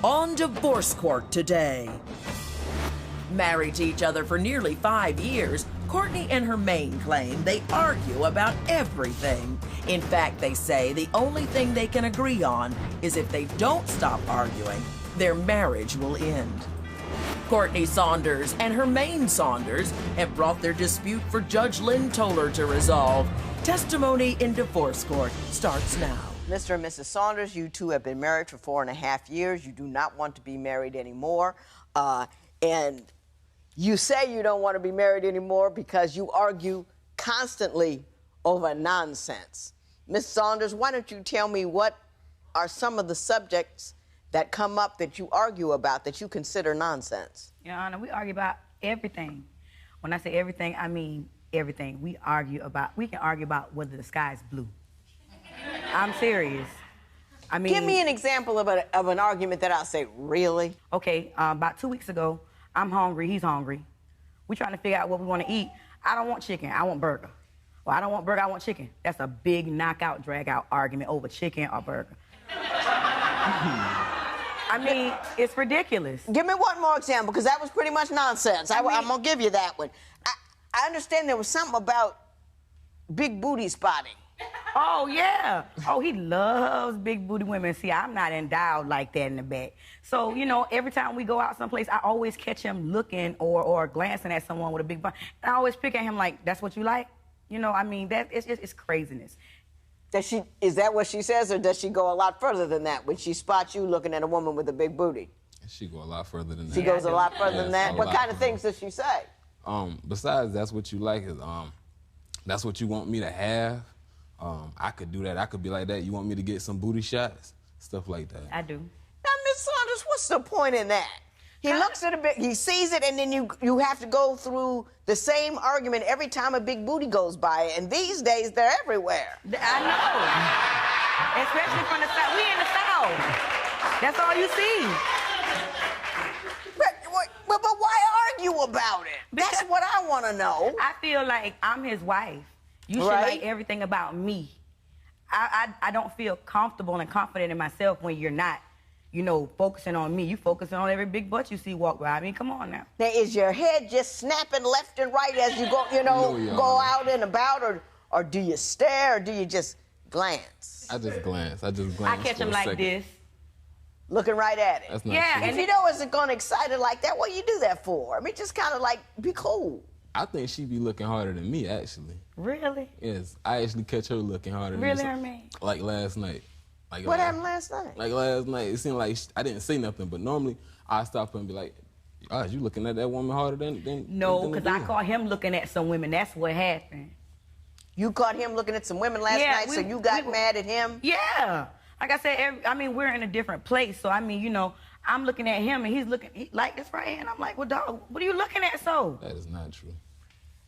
on Divorce Court today. Married to each other for nearly 5 years, Courtney and Hermaine claim they argue about everything. In fact, they say the only thing they can agree on is if they don't stop arguing, their marriage will end. Courtney Saunders and Hermaine Saunders have brought their dispute for Judge Lynn Toller to resolve. Testimony in Divorce Court starts now. Mr. and Mrs. Saunders, you two have been married for 4.5 years. You do not want to be married anymore. And you say you don't want to be married anymore because you argue constantly over nonsense. Ms. Saunders, why don't you tell me what are some of the subjects that come up that you argue about that you consider nonsense? Your Honor, we argue about everything. When I say everything, I mean everything. We can argue about whether the sky is blue. I'm serious. I mean, give me an example of an argument that I'll say, really? Okay, about 2 weeks ago, I'm hungry, he's hungry. We're trying to figure out what we want to eat. I don't want chicken, I want burger. Well, I don't want burger, I want chicken. That's a big knockout, drag-out argument over chicken or burger. I mean, it's ridiculous. Give me one more example, because that was pretty much nonsense. I'm going to give you that one. I understand there was something about big booty spotting. Oh, yeah. Oh, he loves big booty women. See, I'm not endowed like that in the back. So, you know, every time we go out someplace, I always catch him looking or glancing at someone with a big butt. And I always pick at him like, that's what you like? You know, I mean, it's craziness. Is that what she says, or does she go a lot further than that when she spots you looking at a woman with a big booty? She go a lot further than that. She goes a lot further than that? What kind of things does she say? Besides that's what you like, is that's what you want me to have. I could do that. I could be like that. You want me to get some booty shots? Stuff like that. I do. Now, Ms. Saunders, what's the point in that? He looks at he sees it, and then you have to go through the same argument every time a big booty goes by, and these days they're everywhere. I know. Especially from the South. We in the South. That's all you see. But why argue about it? That's what I want to know. I feel like I'm his wife. You should like everything about me. I don't feel comfortable and confident in myself when you're not, you know, focusing on me. You focusing on every big butt you see walk by. I mean, come on now. Now, is your head just snapping left and right as you go, you know, go out and about, or do you stare, or do you just glance? I just glance. I catch him like this. Looking right at it. That's not true. true. If you know it's going to excite her like that, what do you do that for? I mean, just kind of like be cool. I think she be looking harder than me, actually. Really? Yes, I actually catch her looking harder than me. Really, Hermaine? Like last night. What happened last night? Like last night, it seemed like I didn't say nothing, but normally I stop her and be like, "Oh, you looking at that woman harder than?" No, because I caught him looking at some women. That's what happened. You caught him looking at some women last night, so you got mad at him? Yeah. Like I said, I mean, we're in a different place, so I mean, you know, I'm looking at him and he's looking like this right here, and I'm like, well, dog, what are you looking at so? That is not true.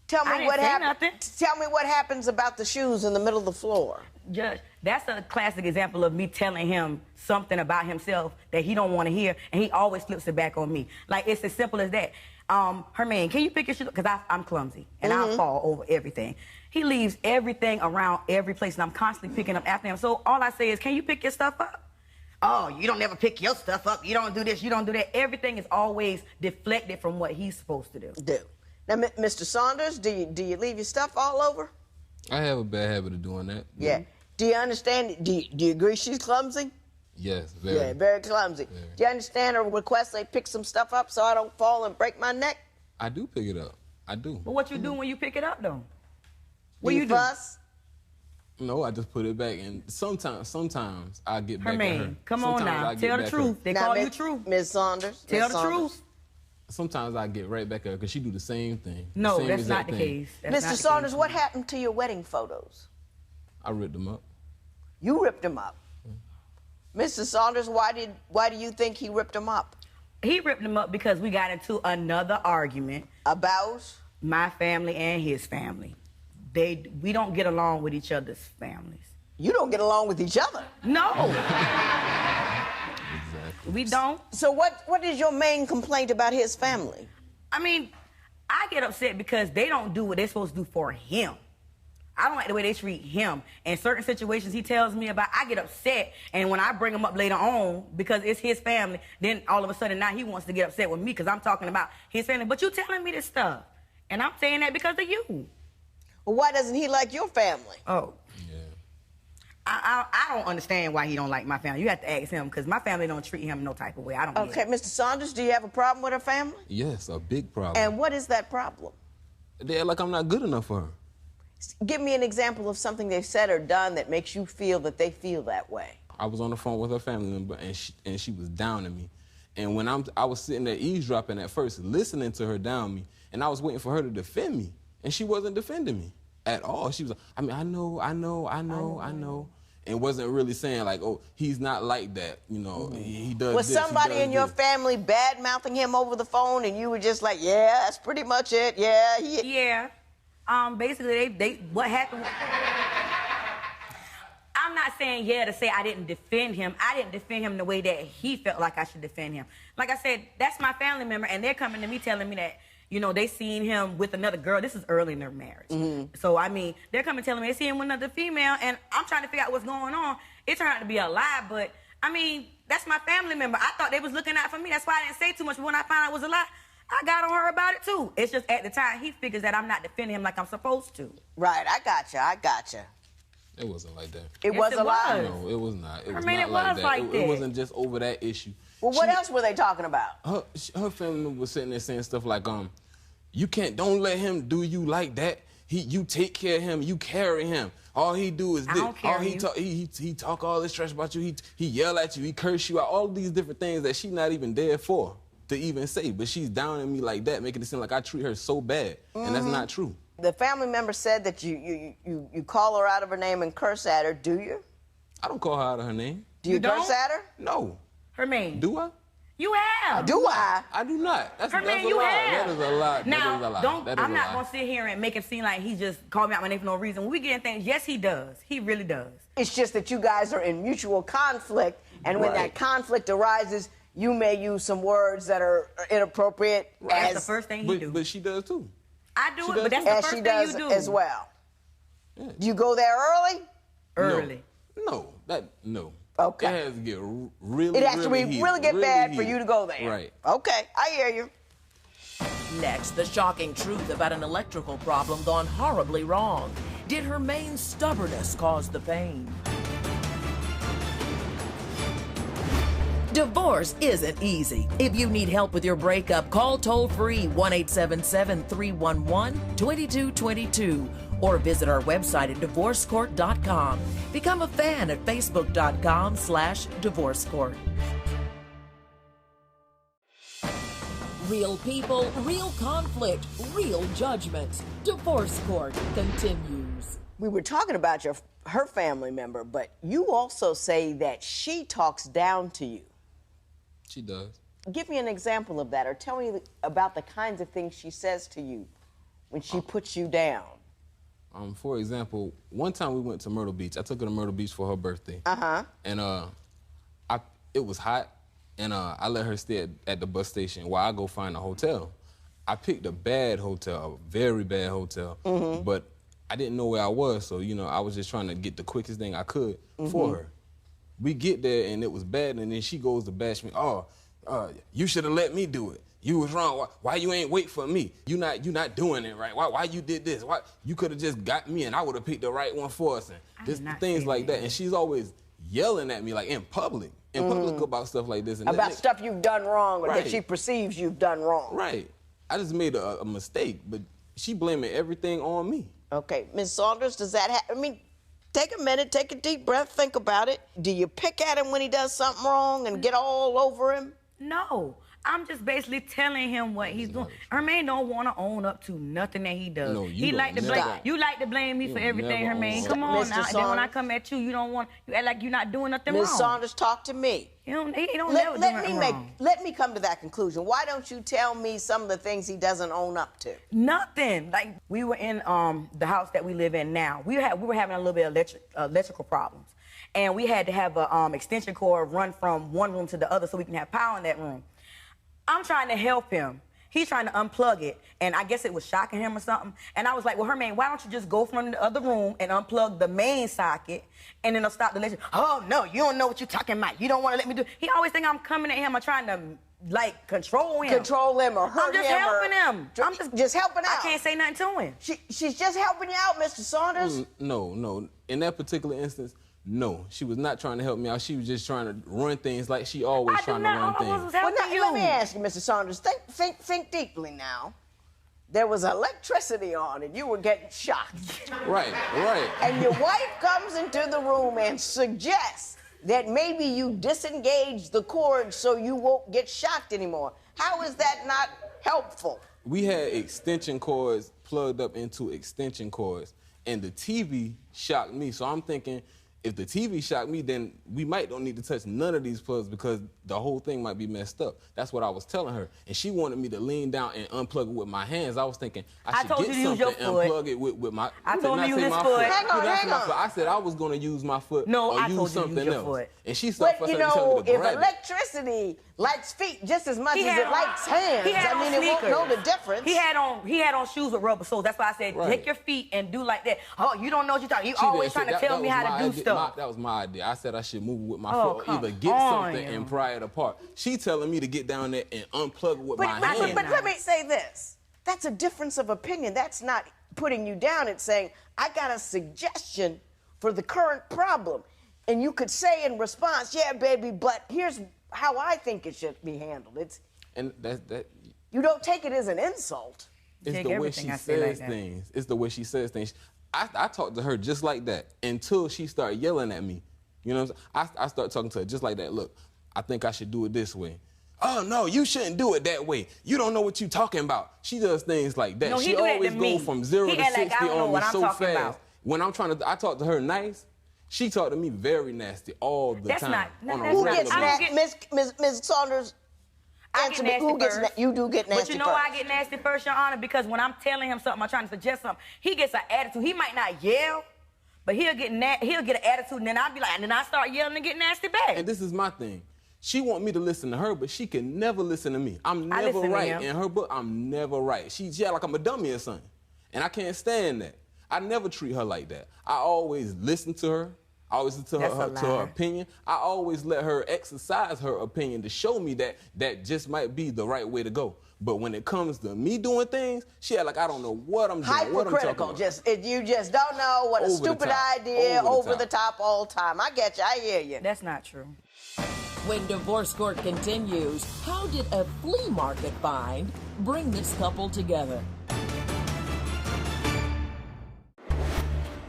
Tell me what happened. Tell me what happens about the shoes in the middle of the floor. Judge, that's a classic example of me telling him something about himself that he don't want to hear, and he always flips it back on me. Like, it's as simple as that. Hermaine, can you pick your shoes? Because I'm clumsy, and I'll fall over everything. He leaves everything around every place, and I'm constantly picking up after him. So all I say is, can you pick your stuff up? Oh, you don't never pick your stuff up. You don't do this, you don't do that. Everything is always deflected from what he's supposed to do. Now, Mr. Saunders, do you leave your stuff all over? I have a bad habit of doing that. Yeah. Do you understand? Do you agree she's clumsy? Yes, very. Yeah, very clumsy. Very. Do you understand her request they pick some stuff up so I don't fall and break my neck? I do pick it up. I do. But what you do when you pick it up, though? What you fuss? No, I just put it back, and sometimes I get back at her. Hermaine, come on now. Tell the truth. They call you true. Ms. Saunders. Tell the truth. Sometimes I get right back at her because she do the same thing. No, that's not the case. Mr. Saunders, what happened to your wedding photos? I ripped them up. You ripped them up? Mr. Saunders, why do you think he ripped them up? He ripped them up because we got into another argument. About? My family and his family. We don't get along with each other's families. You don't get along with each other? No. Exactly. We don't. So what is your main complaint about his family? I mean, I get upset because they don't do what they're supposed to do for him. I don't like the way they treat him. In certain situations he tells me about, I get upset, and when I bring him up later on, because it's his family, then all of a sudden now he wants to get upset with me because I'm talking about his family. But you telling me this stuff, and I'm saying that because of you. Well, why doesn't he like your family? Oh. Yeah. I don't understand why he don't like my family. You have to ask him, because my family don't treat him no type of way. I don't Okay, Mr. Saunders, do you have a problem with her family? Yes, a big problem. And what is that problem? They're like I'm not good enough for her. Give me an example of something they've said or done that makes you feel that they feel that way. I was on the phone with her family member, and she was down on me. And when I was sitting there eavesdropping at first, listening to her down me, and I was waiting for her to defend me, and she wasn't defending me at all. She was like, I mean, I know, and wasn't really saying like, oh, he's not like that, you know, he does Was this, somebody in your family bad-mouthing him over the phone, and you were just like, yeah, that's pretty much it, yeah. Yeah. Basically, they what happened. I'm not saying yeah to say I didn't defend him. I didn't defend him the way that he felt like I should defend him. Like I said, that's my family member, and they're coming to me telling me that, you know, they seen him with another girl. This is early in their marriage. So, I mean, they're coming telling me they see him with another female, and I'm trying to figure out what's going on. It turned out to be a lie, but, I mean, that's my family member. I thought they was looking out for me. That's why I didn't say too much. But when I found out it was a lie, I got on her about it, too. It's just at the time, he figures that I'm not defending him like I'm supposed to. Right, I gotcha. It wasn't like that. It Yes, was it a lie? was. No, it was not. It was mean, not it like was that. like It that. wasn't just over that issue. Well, what else were they talking about? Her family member was sitting there saying stuff like, don't let him do you like that. You take care of him, you carry him. All he do is this. don't carry He talk all this trash about you. He yell at you. He curse you out. All these different things that she's not even there for to even say. But she's down on me like that, making it seem like I treat her so bad, and that's not true. The family member said that you call her out of her name and curse at her. Do you? I don't call her out of her name. Do you You curse don't? at her? No. Hermaine. Do I? You have. Do I? I do not. That's Hermaine, a you lie. have. That is a lie. Now, that is a lie. I'm not going to sit here and make him seem like he just called me out my name for no reason. When we get in things, yes, he does. He really does. It's just that you guys are in mutual conflict, and when that Right. conflict arises, you may use some words that are inappropriate. That's the first thing he do. But she does too. I do She it, does but that's too. the As first she thing does you do. as well. Yeah. Do you go there early? Early. No. Okay. It has to get really. It has to really be heated, really get bad for heated. you to go there. Right. Okay, I hear you. Next, the shocking truth about an electrical problem gone horribly wrong. Did Hermaine's stubbornness cause the pain? Divorce isn't easy. If you need help with your breakup, call toll-free 1-877-311-2222 or visit our website at divorcecourt.com. Become a fan at facebook.com/divorcecourt. Real people, real conflict, real judgments. Divorce Court continues. We were talking about her family member, but you also say that she talks down to you. She does. Give me an example of that, or tell me about the kinds of things she says to you when she puts you down. For example, one time we went to Myrtle Beach. I took her to Myrtle Beach for her birthday. And it was hot, and I let her stay at the bus station while I go find a hotel. I picked a bad hotel, a very bad hotel, but I didn't know where I was, so I was just trying to get the quickest thing I could for her. We get there and it was bad, and then she goes to bash me. You should have let me do it. You was wrong. Why you ain't wait for me? You not doing it right. Why you did this? Why you could have just got me and I would have picked the right one for us, and just things like that. And she's always yelling at me like in public about stuff like this. And About stuff you've done wrong, or that Right. she perceives you've done wrong. Right. I just made a mistake, but she blaming everything on me. Okay, Ms. Saunders, does that happen? I mean, take a minute, take a deep breath, think about it. Do you pick at him when he does something wrong and get all over him? No. I'm just basically telling him what he's doing. Hermaine don't want to own up to nothing that he does. No, you he don't like to never. blame. You like to blame me for You everything, never Hermaine. own Come up. on Mr. now. And then when I Saunders. come at you, you don't want. You act like you're not doing nothing Ms. wrong. Saunders, talk to me. He don't never do nothing wrong. Let me come to that conclusion. Why don't you tell me some of the things he doesn't own up to? Nothing. Like we were in the house that we live in now. We were having a little bit of electrical problems, and we had to have a extension cord run from one room to the other so we can have power in that room. I'm trying to help him. he's trying to unplug it, and I guess it was shocking him or something. And I was like, well, Hermaine, why don't you just go from the other room and unplug the main socket, and then it'll stop the lecture. Oh, no, you don't know what you're talking about. You don't want to let me do. He always think I'm coming at him or trying to, like, control him. Control him or hurt him. I'm just helping him. I'm just helping out. I can't say nothing to him. She's just helping you out, Mr. Saunders? No. In that particular instance, no. She was not trying to help me out. She was just trying to run things like she always trying to run things. Well, now, let me ask you, Mr. Saunders, think deeply now. There was electricity on and you were getting shocked. Right. And your wife comes into the room and suggests that maybe you disengage the cord so you won't get shocked anymore. How is that not helpful? We had extension cords plugged up into extension cords, and the TV shocked me. So I'm thinking, if the TV shocked me, then we might don't need to touch none of these plugs because the whole thing might be messed up. That's what I was telling her. And she wanted me to lean down and unplug it with my hands. I was thinking I should get something and unplug it with my... I told you use his foot. Hang on. I said I was going to use my foot or use something else. Foot. And she started But, you know, if electricity likes feet just as much as it likes hands, I mean, it won't know the difference. He had on shoes with rubber soles. That's why I said, take your feet and do like that. Oh, you don't know what you're talking. You always trying to tell me how to do stuff. That was my idea. I said I should move with my foot or either get something and pry it apart. She telling me to get down there and unplug it with my hand. But let me say this. That's a difference of opinion. That's not putting you down. It's saying, I got a suggestion for the current problem. And you could say in response, yeah, baby, but here's how I think it should be handled. And that you don't take it as an insult. It's the way she says things. It's the way she says things. I talked to her just like that until she started yelling at me. You know what I'm saying? I started talking to her just like that. Look, I think I should do it this way. Oh, no, you shouldn't do it that way. You don't know what you're talking about. She does things like that. No, she always goes from 0 to 60 on me so fast. When I'm trying to, I talk to her nice. She talked to me very nasty all the time. Who gets nasty? Ms. Saunders, answer me. Who gets nasty? You do get nasty first. But you know why I get nasty first, Your Honor? Because when I'm telling him something, I'm trying to suggest something, he gets an attitude. He might not yell, but he'll get an attitude, and then I'll be like, and then I start yelling and get nasty back. And this is my thing. She want me to listen to her, but she can never listen to me. I'm never right. In her book, I'm never right. She act like I'm a dummy or something. And I can't stand that. I never treat her like that. I always listen to her. I always listen to her opinion. I always let her exercise her opinion to show me that that just might be the right way to go. But when it comes to me doing things, she act like I don't know what I'm doing. Hypercritical. You just don't know what a stupid idea, over the top all the time. I get you. I hear you. That's not true. When Divorce Court continues, how did a flea market find bring this couple together?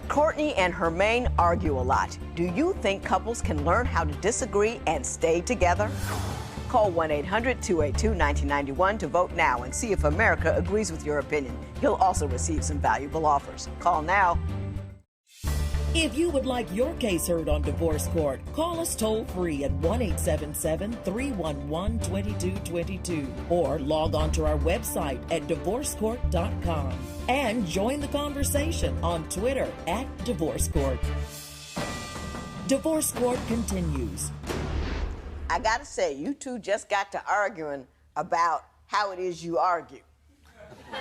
Courtney and Hermaine argue a lot. Do you think couples can learn how to disagree and stay together? Call 1-800-282-1991 to vote now and see if America agrees with your opinion. You'll also receive some valuable offers. Call now. If you would like your case heard on Divorce Court, call us toll-free at 1-877-311-2222 or log on to our website at divorcecourt.com and join the conversation on Twitter at Divorce Court. Divorce Court continues. I gotta say, you two just got to arguing about how it is you argue.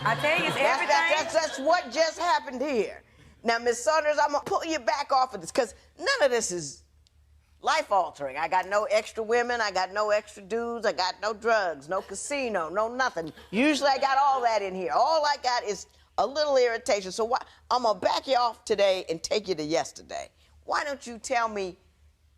I tell you, it's everything. That's what just happened here. Now, Ms. Saunders, I'm going to pull you back off of this because none of this is life-altering. I got no extra women. I got no extra dudes. I got no drugs, no casino, no nothing. Usually I got all that in here. All I got is a little irritation. So I'm going to back you off today and take you to yesterday. Why don't you tell me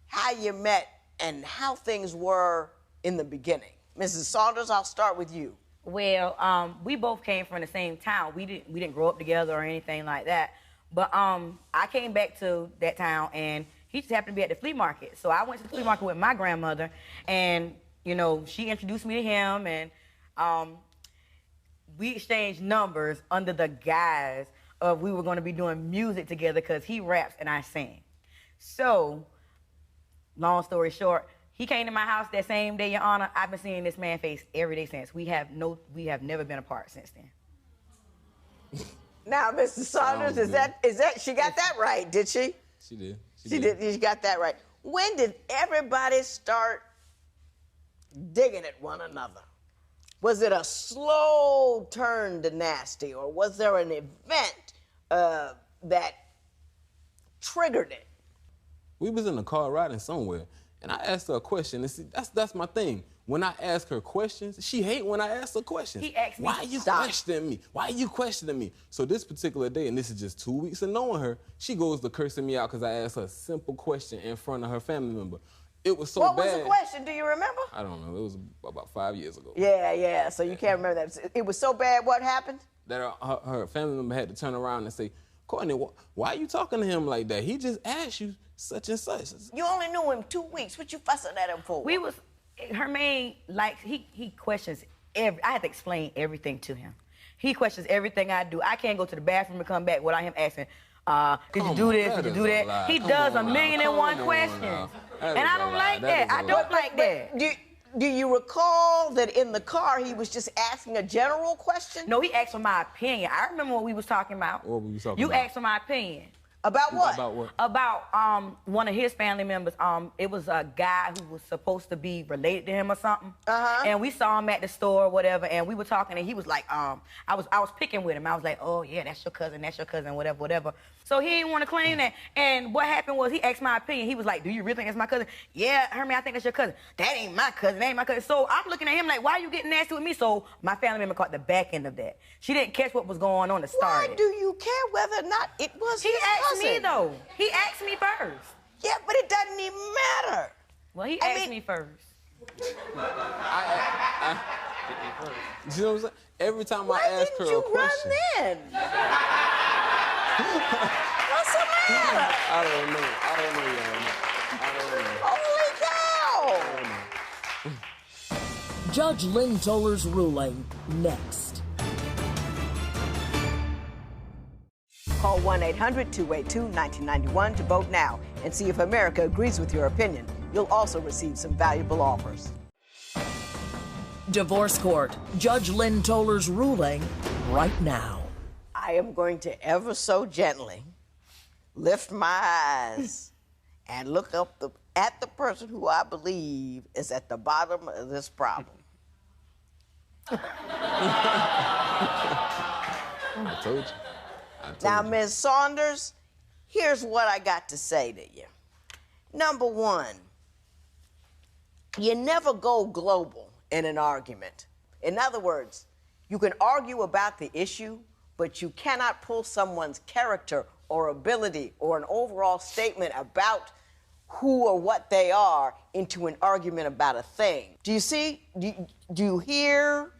how you met and how things were in the beginning? Mrs. Saunders, I'll start with you. Well, we both came from the same town. We didn't grow up together or anything like that. But I came back to that town, and he just happened to be at the flea market. So I went to the flea market with my grandmother, and, you know, she introduced me to him, and we exchanged numbers under the guise of we were going to be doing music together because he raps and I sing. So, long story short, he came to my house that same day, Your Honor. I've been seeing this man's face every day since. We have never been apart since then. Now, Mr. Saunders, is that she got that right, did she? She did. She got that right. When did everybody start digging at one another? Was it a slow turn to nasty, or was there an event that triggered it? We was in the car riding somewhere, and I asked her a question. And see, that's my thing. When I ask her questions, she hate when I ask her questions. He asked me, why are you questioning me? Why are you questioning me? So this particular day, and this is just 2 weeks of knowing her, she goes to cursing me out because I asked her a simple question in front of her family member. It was so bad. What was the question? Do you remember? I don't know. It was about 5 years ago. Yeah. So you can't remember that. It was so bad, what happened? That her family member had to turn around and say, Courtney, why are you talking to him like that? He just asked you such and such. You only knew him 2 weeks. What you fussing at him for? Hermaine, like, he questions I had to explain everything to him. He questions everything I do. I can't go to the bathroom and come back without him asking, did you do this? Did you do that? He does a million and one questions. And I don't like that. I don't like that. Do you recall that in the car he was just asking a general question? No, he asked for my opinion. I remember what we was talking about. What were we talking you about? asked for my opinion. About what? About what? About one of his family members. It was a guy who was supposed to be related to him or something. And we saw him at the store or whatever, and we were talking, and he was like, I was picking with him. I was like, oh yeah, that's your cousin, whatever. So he didn't want to claim that. And what happened was he asked my opinion. He was like, do you really think that's my cousin? Yeah, Hermaine, I think that's your cousin. That ain't my cousin. That ain't my cousin. So I'm looking at him like, why are you getting nasty with me? So my family member caught the back end of that. She didn't catch what was going on to start. Why do you care whether or not it was his cousin? He asked me, though. He asked me first. Yeah, but it doesn't even matter. Well, he asked me first. You know what I'm saying? Every time I ask her a question. Why didn't you run then? What's the matter? I don't know, y'all. Holy cow! Judge Lynn Toller's ruling next. Call 1-800-282-1991 to vote now and see if America agrees with your opinion. You'll also receive some valuable offers. Divorce Court. Judge Lynn Toller's ruling right now. I am going to ever so gently lift my eyes and look up at the person who I believe is at the bottom of this problem. I told you. Now, Ms. Saunders, here's what I got to say to you. Number one, you never go global in an argument. In other words, you can argue about the issue, but you cannot pull someone's character or ability or an overall statement about who or what they are into an argument about a thing. Do you see? Do you hear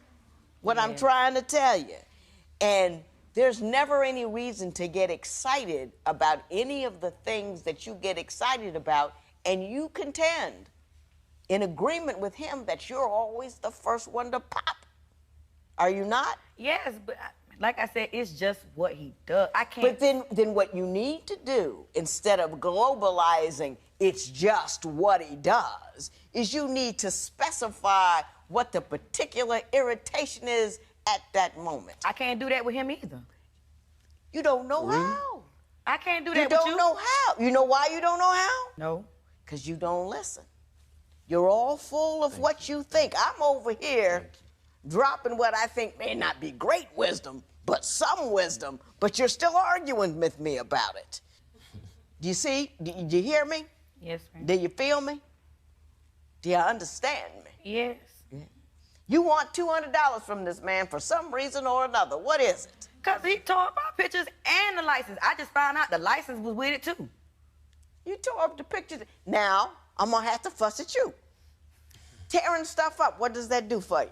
what I'm trying to tell you? And there's never any reason to get excited about any of the things that you get excited about, and you contend in agreement with him that you're always the first one to pop. Are you not? Yes, but like I said, it's just what he does. I can't. But then what you need to do, instead of globalizing it's just what he does, is you need to specify what the particular irritation is at that moment. I can't do that with him either. You don't know how. I can't do that with you. You don't know how. You know why you don't know how? No. Because you don't listen. You're all full of what you think. I'm over here dropping what I think may not be great wisdom, but some wisdom, but you're still arguing with me about it. Do you see? Do you hear me? Yes, ma'am. Do you feel me? Do you understand me? Yes. Yeah. You want $200 from this man for some reason or another. What is it? Because he tore up my pictures and the license. I just found out the license was with it, too. You tore up the pictures. Now, I'm going to have to fuss at you. Tearing stuff up, what does that do for you?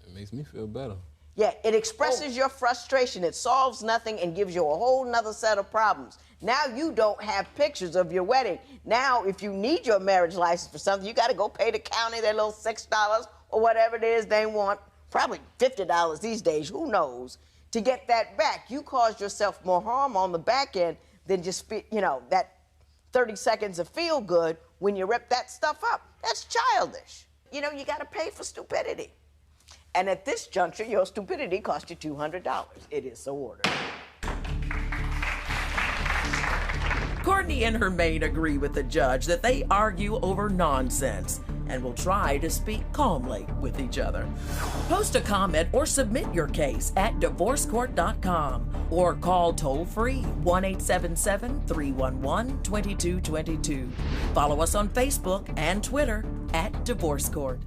It makes me feel better. Yeah, it expresses your frustration. It solves nothing and gives you a whole nother set of problems. Now you don't have pictures of your wedding. Now, if you need your marriage license for something, you got to go pay the county their little $6 or whatever it is they want, probably $50 these days, who knows, to get that back. You caused yourself more harm on the back end than just, that 30 seconds of feel good when you rip that stuff up. That's childish. You got to pay for stupidity. And at this juncture, your stupidity cost you $200. It is so ordered. Courtney and Hermaine agree with the judge that they argue over nonsense. and will try to speak calmly with each other. Post a comment or submit your case at divorcecourt.com or call toll-free 1-877-311-2222. Follow us on Facebook and Twitter at Divorce Court.